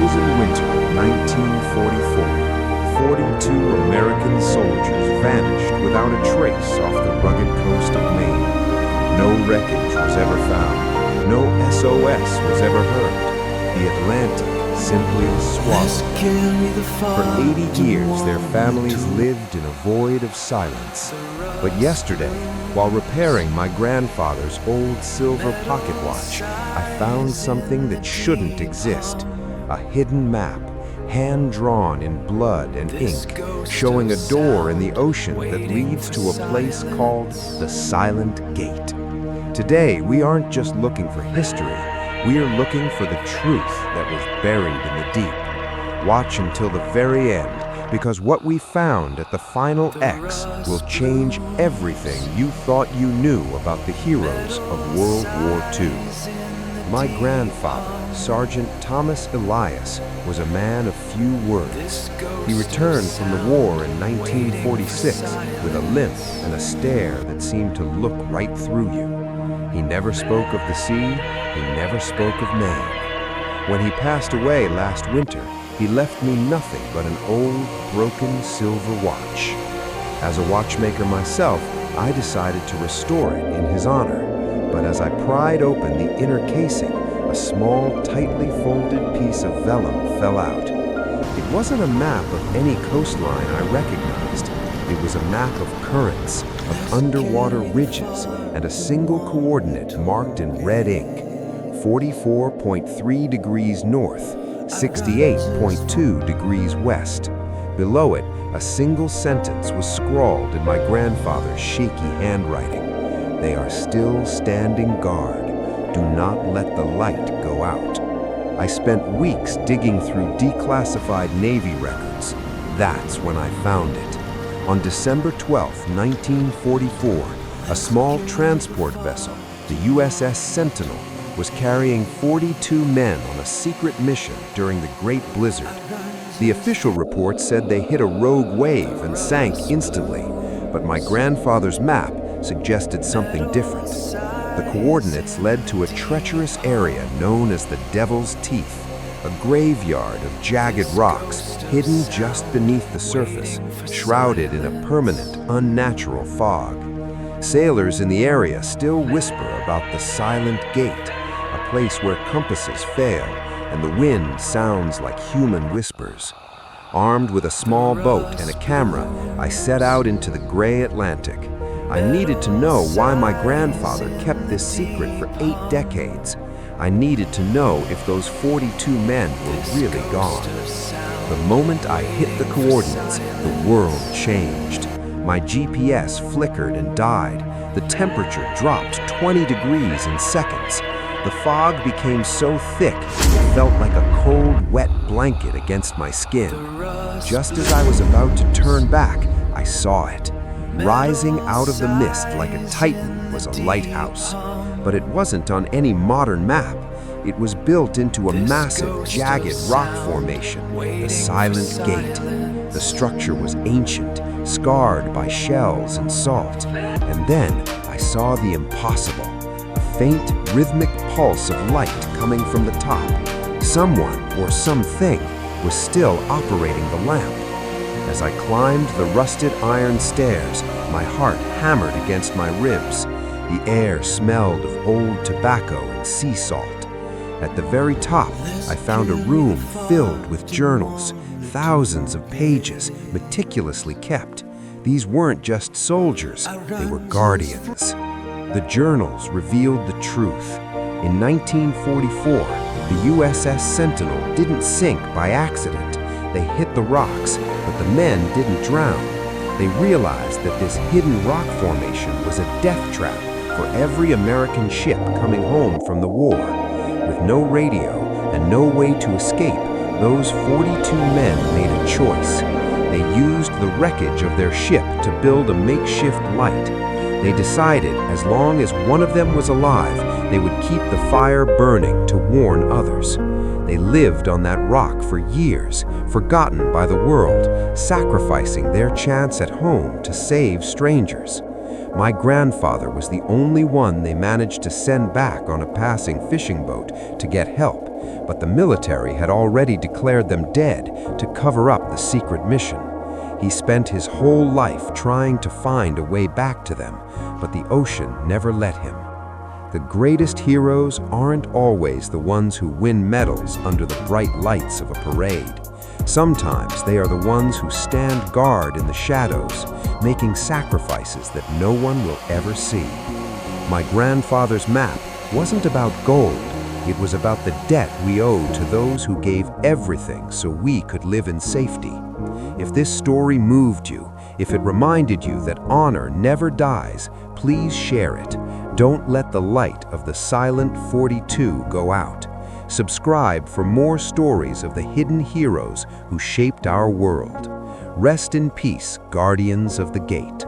frozen winter of 1944, 42 American soldiers vanished without a trace off the rugged coast of Maine. No wreckage was ever found. No SOS was ever heard. The Atlantic simply swallowed them. For 80 years, their families lived in a void of silence. But yesterday, while repairing my grandfather's old silver pocket watch, I found something that shouldn't exist. A hidden map, hand-drawn in blood and ink, showing a door in the ocean that leads to a place called the Silent Gate. Today, we aren't just looking for history. We are looking for the truth that was buried in the deep. Watch until the very end, because what we found at the final X will change everything you thought you knew about the heroes of World War II. My grandfather, Sergeant Thomas Elias, was a man of few words. He returned from the war in 1946 with a limp and a stare that seemed to look right through you. He never spoke of the sea, he never spoke of Maine. When he passed away last winter, he left me nothing but an old, broken silver watch. As a watchmaker myself, I decided to restore it in his honor. But as I pried open the inner casing, a small, tightly folded piece of vellum fell out. It wasn't a map of any coastline I recognized. It was a map of currents, of underwater ridges, and a single coordinate marked in red ink: 44.3 degrees north, 68.2 degrees west. Below it, a single sentence was scrawled in my grandfather's shaky handwriting. "They are still standing guard. Do not let the light go out." I spent weeks digging through declassified Navy records. That's when I found it. On December 12, 1944, a small transport vessel, the USS Sentinel, was carrying 42 men on a secret mission during the Great Blizzard. The official report said they hit a rogue wave and sank instantly, but my grandfather's map suggested something different. The coordinates led to a treacherous area known as the Devil's Teeth, a graveyard of jagged rocks hidden just beneath the surface, shrouded in a permanent, unnatural fog. Sailors in the area still whisper about the Silent Gate, a place where compasses fail and the wind sounds like human whispers. Armed with a small boat and a camera, I set out into the gray Atlantic. I needed to know why my grandfather kept this secret for 8 decades. I needed to know if those 42 men were really gone. The moment I hit the coordinates, the world changed. My GPS flickered and died. The temperature dropped 20 degrees in seconds. The fog became so thick, it felt like a cold, wet blanket against my skin. Just as I was about to turn back, I saw it. Rising out of the mist like a titan was a lighthouse. But it wasn't on any modern map. It was built into a massive, jagged rock formation, the Silent Gate. The structure was ancient, scarred by shells and salt. And then I saw the impossible, a faint, rhythmic pulse of light coming from the top. Someone or something was still operating the lamp. As I climbed the rusted iron stairs, my heart hammered against my ribs. The air smelled of old tobacco and sea salt. At the very top, I found a room filled with journals, thousands of pages meticulously kept. These weren't just soldiers, they were guardians. The journals revealed the truth. In 1944, the USS Sentinel didn't sink by accident. They hit the rocks, but the men didn't drown. They realized that this hidden rock formation was a death trap for every American ship coming home from the war. With no radio and no way to escape, those 42 men made a choice. They used the wreckage of their ship to build a makeshift light. They decided as long as one of them was alive, they would keep the fire burning to warn others. They lived on that rock for years, forgotten by the world, sacrificing their chance at home to save strangers. My grandfather was the only one they managed to send back on a passing fishing boat to get help, but the military had already declared them dead to cover up the secret mission. He spent his whole life trying to find a way back to them, but the ocean never let him. The greatest heroes aren't always the ones who win medals under the bright lights of a parade. Sometimes they are the ones who stand guard in the shadows, making sacrifices that no one will ever see. My grandfather's map wasn't about gold. It was about the debt we owe to those who gave everything so we could live in safety. If this story moved you, if it reminded you that honor never dies, please share it. Don't let the light of the silent 42 go out. Subscribe for more stories of the hidden heroes who shaped our world. Rest in peace, guardians of the gate.